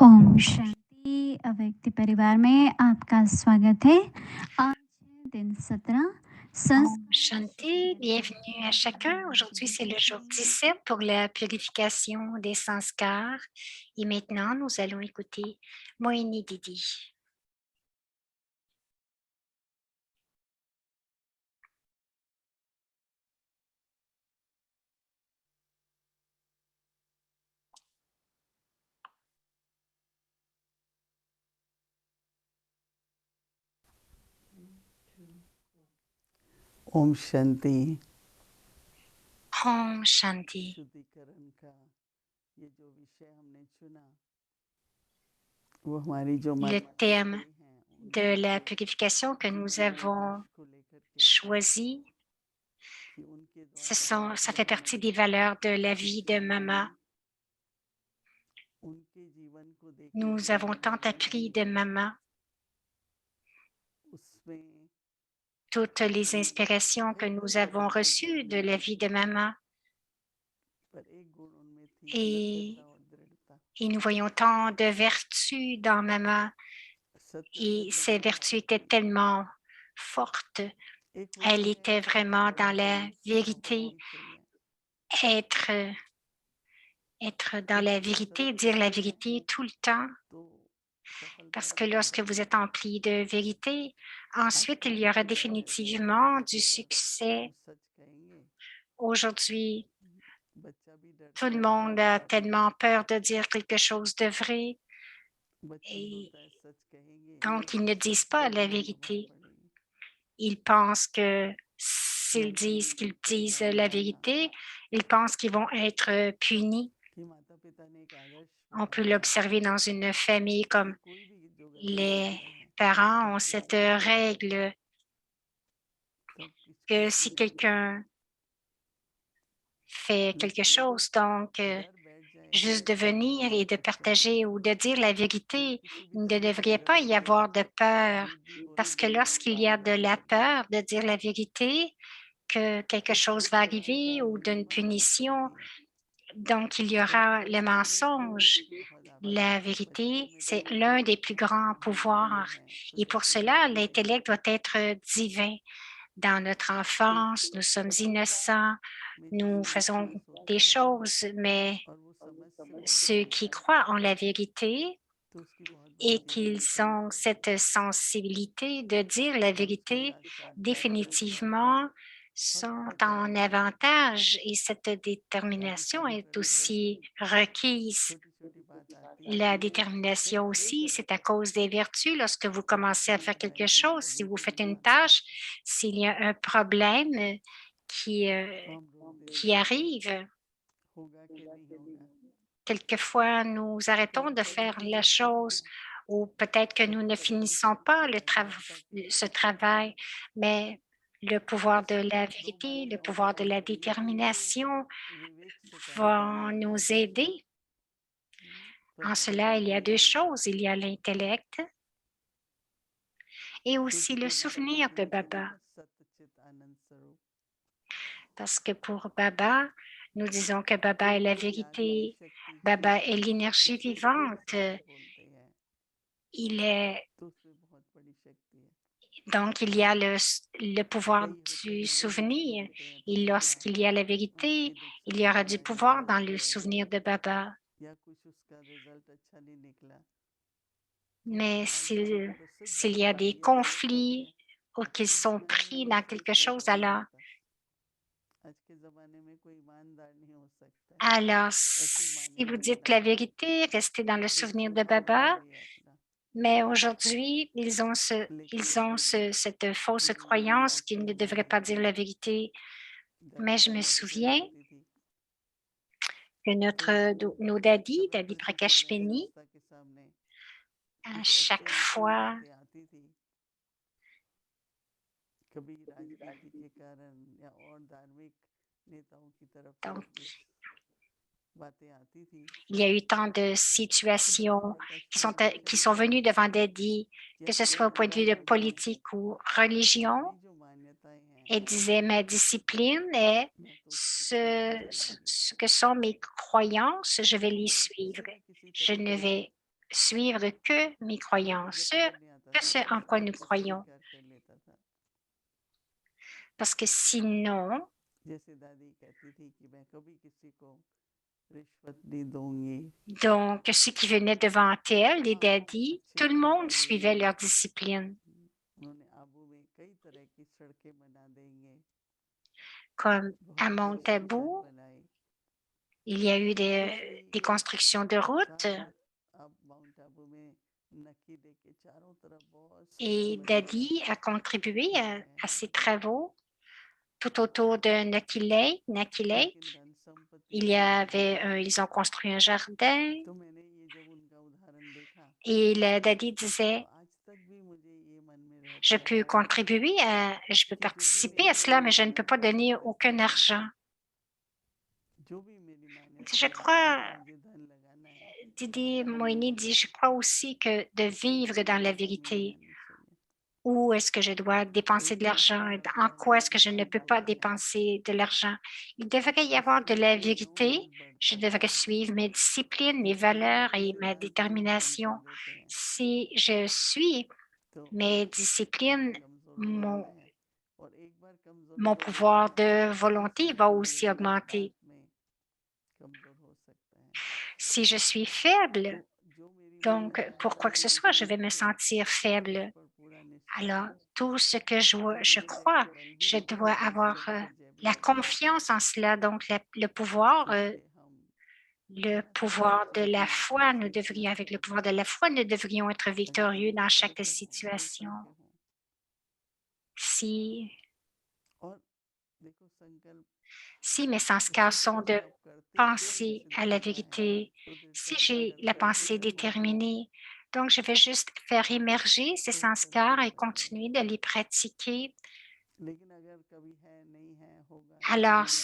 ओम शांति अव्यक्त परिवार में आपका स्वागत है। आज है दिन 17 Om संस्कार Shanti, bienvenue à chacun. Aujourd'hui, c'est le jour 17 pour la purification des sanskars. Et maintenant, nous allons écouter Moini Didi. Om Shanti. Om Shanti. शुद्धिकरण का ये जो विषय हमने चुना वो हमारी जो Le thème de la purification que nous avons choisi, ça fait partie des valeurs de la vie de Mama. Nous avons tant appris de Mama, toutes les inspirations que nous avons reçues de la vie de Mama. Et nous voyons tant de vertus dans Mama. Et ces vertus étaient tellement fortes. Elle était vraiment dans la vérité. Être dans la vérité, dire la vérité tout le temps. Parce que lorsque vous êtes empli de vérité, ensuite, il y aura définitivement du succès. Aujourd'hui, tout le monde a tellement peur de dire quelque chose de vrai. Et donc, ils ne disent pas la vérité. Ils pensent que s'ils disent qu'ils disent la vérité, ils pensent qu'ils vont être punis. On peut l'observer dans une famille comme les parents ont cette règle que si quelqu'un fait quelque chose, donc juste de venir et de partager ou de dire la vérité, il ne devrait pas y avoir de peur, parce que lorsqu'il y a de la peur de dire la vérité, que quelque chose va arriver ou d'une punition, donc il y aura le mensonge. La vérité, c'est l'un des plus grands pouvoirs et pour cela, l'intellect doit être divin. Dans notre enfance, nous sommes innocents, nous faisons des choses, mais ceux qui croient en la vérité et qu'ils ont cette sensibilité de dire la vérité, définitivement sont en avantage et cette détermination est aussi requise. La détermination aussi, c'est à cause des vertus. Lorsque vous commencez à faire quelque chose, si vous faites une tâche, s'il y a un problème qui arrive, quelquefois nous arrêtons de faire la chose ou peut-être que nous ne finissons pas ce travail, mais le pouvoir de la vérité, le pouvoir de la détermination vont nous aider. En cela, il y a deux choses. Il y a l'intellect et aussi le souvenir de Baba. Parce que pour Baba, nous disons que Baba est la vérité, Baba est l'énergie vivante. Donc, il y a le pouvoir du souvenir. Et lorsqu'il y a la vérité, il y aura du pouvoir dans le souvenir de Baba. Mais s'il y a des conflits ou qu'ils sont pris dans quelque chose, alors si vous dites la vérité, restez dans le souvenir de Baba. Mais aujourd'hui, ils ont cette fausse croyance qu'ils ne devraient pas dire la vérité. Mais je me souviens que nos Dadi Prakash Peni, à chaque fois, donc, il y a eu tant de situations qui sont venues devant Dadi, que ce soit au point de vue de politique ou religion. Elle disait, ma discipline est ce que sont mes croyances, je vais les suivre. Je ne vais suivre que mes croyances, que ce en quoi nous croyons. Parce que sinon, जैसे दादी कहती थी कि मैं कभी किसी को रिश्वत नहीं दूंगी donc ceux qui venaient devant elle, les daddies, tout le monde suivait leur discipline. उन्होंने आबू में कई तरह की सड़कें बना देंगे Comme à बहुत Mount अच्छी Abu, सड़क बनाई il y a eu उसी des एक constructions de route साल बाद अब माउंट आबू में नकीले के चारों तरफ बहुत सुंदर et बना Daddy है a contribué à ces हैं travaux tout autour de Naki Lake. लेकिन धन संपत्ति Il y नहीं avait, है ils ont construit un jardin तो मैंने ये जब उनका उदाहरण देखा et le Daddy तो disait, आज तक भी मुझे ये मन में je रहता peux है contribuer, je peux कि जो भी participer मेरी à cela, mais je ne मान्यताएं peux pas हैं donner वैसे aucun argent. जो भी मेरी Je मान्यताएं हैं crois, कि मुझे धन लगाना है Didi Moini dit, je तो crois aussi que de vivre dans la कमी नहीं vérité, आनी चाहिए où est-ce que je dois dépenser एक de बार l'argent, मेरा en quoi दादा est-ce que je जी ne peux जिंदा pas है dépenser de l'argent. Il devrait y avoir de इसलिए la मैं vérité. रोज Je बढ़ता devrais था suivre mes disciplines, mes लेकिन अगर valeurs et इस ma सिद्धांत को लोग कम détermination. कर देते हैं Si je suis तो mes फिर disciplines, कमजोर हो mon, जाता है और एक बार कमजोर हो mon जाने के pouvoir बाद de फिर volonté va शायद aussi व्यक्ति augmenter. बाद में कमजोर हो सकता है Si je suis faible, तो जो मेरी donc मान्यताएं pour quoi que हैं ce soit, je लेकिन vais me मुझे sentir उस faible. पर पूरा निश्चय Alors, है tout ce que तो je मुझे crois, बल भी je आता dois है इस avoir शब्द को जय la बनाने का confiance en cela. Donc, le pouvoir, इसलिए हम le हर pouvoir de la परिस्थिति foi, में nous devrions, सीखना avec le pouvoir de चाहिए la foi, nous devrions être अगर victorieux कितने dans chaque तर्क हों जो situation. तर्क हों Si, और देखो संकल्प si mes sanskars उसी sont तरह से de आप करते रहो penser जैसे à la दादा है vérité, si दृढ़ता j'ai la करते pensée करते रहो déterminée, donc je vais juste faire émerger ces तो वो करते sanskars et जाओगे continuer de les pratiquer. लेकिन अगर कभी है नहीं है होगा नहीं Alors, होगा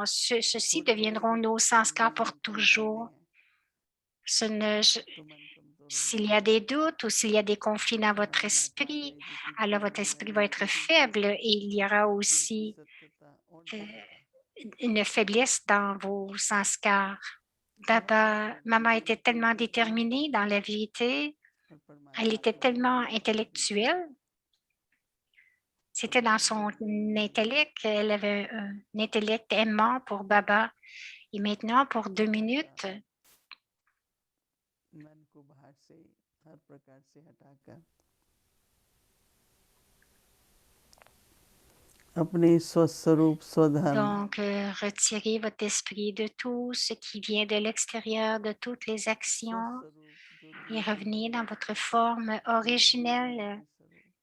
ceux-ci थोड़ी देर deviendront में nos sanskars कमजोर pour निकल जाते toujours. हैं तो मन कमजोर हो S'il y a जाता des है doutes ou s'il y a des conflits dans votre भावना esprit, ठाकरे जी की alors votre जीवनी esprit va être अनूठी थी faible et il y aura उनकी aussi सत्यता और euh, दृढ़ता une faiblesse dans vos sanskars. बहुत Papa, maman श्रद्धालु était व्यक्ति tellement थे déterminée dans la vérité, और elle परमात्मा était की tellement महिमा करती थी intellectuelle, c'était dans son intellect, elle avait un intellect aimant pour Baba. Et maintenant, pour 2 minutes, मन को बाहर से हर प्रकार से हटाकर अपने स्वस्वरूप स्वधर्म donc retirez votre esprit de tout ce qui vient de l'extérieur, de toutes les actions स्वस्वरूप ज्योति et revenez स्वरूप dans votre forme originelle, Shanti Swarup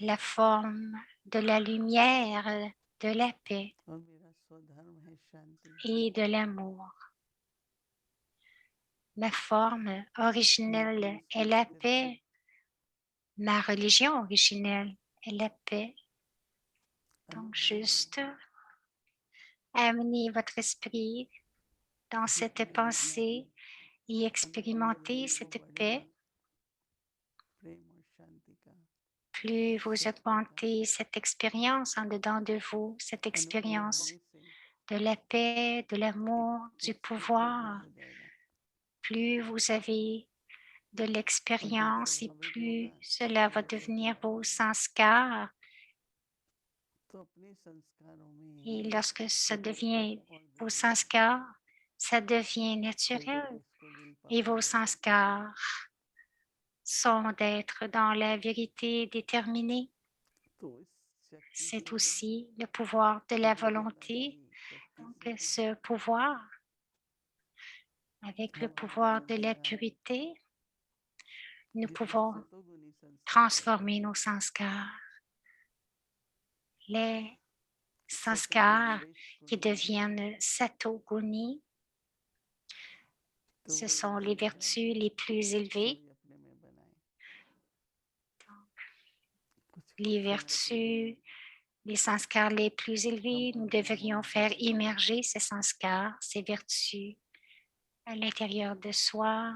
la forme de la lumière, de la paix और मेरा स्वधर्म है शांति et de l'amour. Ma forme मैं originelle अपनी est la संस्कृति paix. Ma religion originelle est la paix. Donc, अनुभव juste करो amenez votre esprit dans cette जितना जितना pensée et अनुभव expérimentez लेवल वो cette बढ़ेगा paix. प्रेम और शांति का Plus vous सत्य का augmentez cette expérience en dedans de vous, cette अनुभव expérience होने से de la paix, de एक l'amour, du उत्सुकता भी pouvoir, हो जाएगा plus vous avez de और जब l'expérience et स्वाभाविक plus होगा cela va तो devenir vos sanskars. अपने संस्कारों Et में lorsque ça devient और vos दृढ़ हो जाएगा sanskars, ça devient फिर जब naturel. इसको विल Et पावर vos बोलते हैं sanskars sont d'être dans la vérité déterminée. तो इस शक्ति C'est से aussi le pouvoir de la गुरु दादा volonté. की शक्ति Donc, से ce pouvoir, avec le हम pouvoir अपने de la संस्कार pureté, nous जितने pouvons सतोगुनी संस्कार होते transformer हैं nos sanskars. Les सतों के sanskars श्रेष्ठ qui गुण होते हैं deviennent satoguni, तो ce वो sont les इसीलिए vertus les plus élevées. सभी अपने में बनाए कुछ Les समय के लिए vertus, les sanskars les plus हम élevés, nous उनका devrions मौन faire धारण करें émerger ces sanskars, ces vertus à l'intérieur de soi,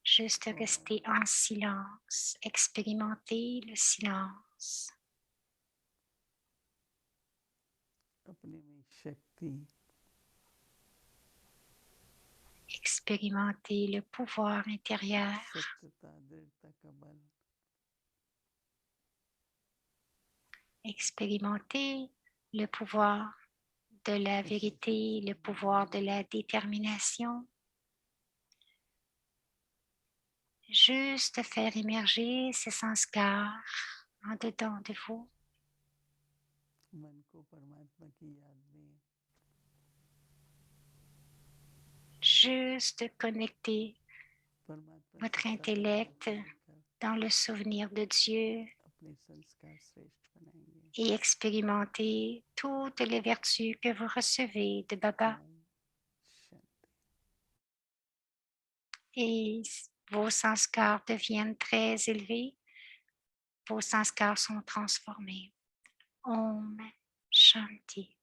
juste और rester en silence, expérimenter le silence, अपने में शक्ति expérimentez le pouvoir intérieur. सत्यता दृढ़ता का बल Expérimentez le pouvoir de la vérité, le pouvoir de la détermination. Juste faire émerger ces sanskars en dedans de vous. मन को परमात्मा की याद में Juste connecter परमात्मा votre सत्ता का intellect भाव बनकर dans le souvenir de Dieu अपने संस्कार श्रेष्ठ बनाएंगे et expérimenter toutes les vertus que vous recevez de Baba. Om Shanti Et vos sanskars deviennent très élevés. Vos sanskars sont transformés. Om Shanti.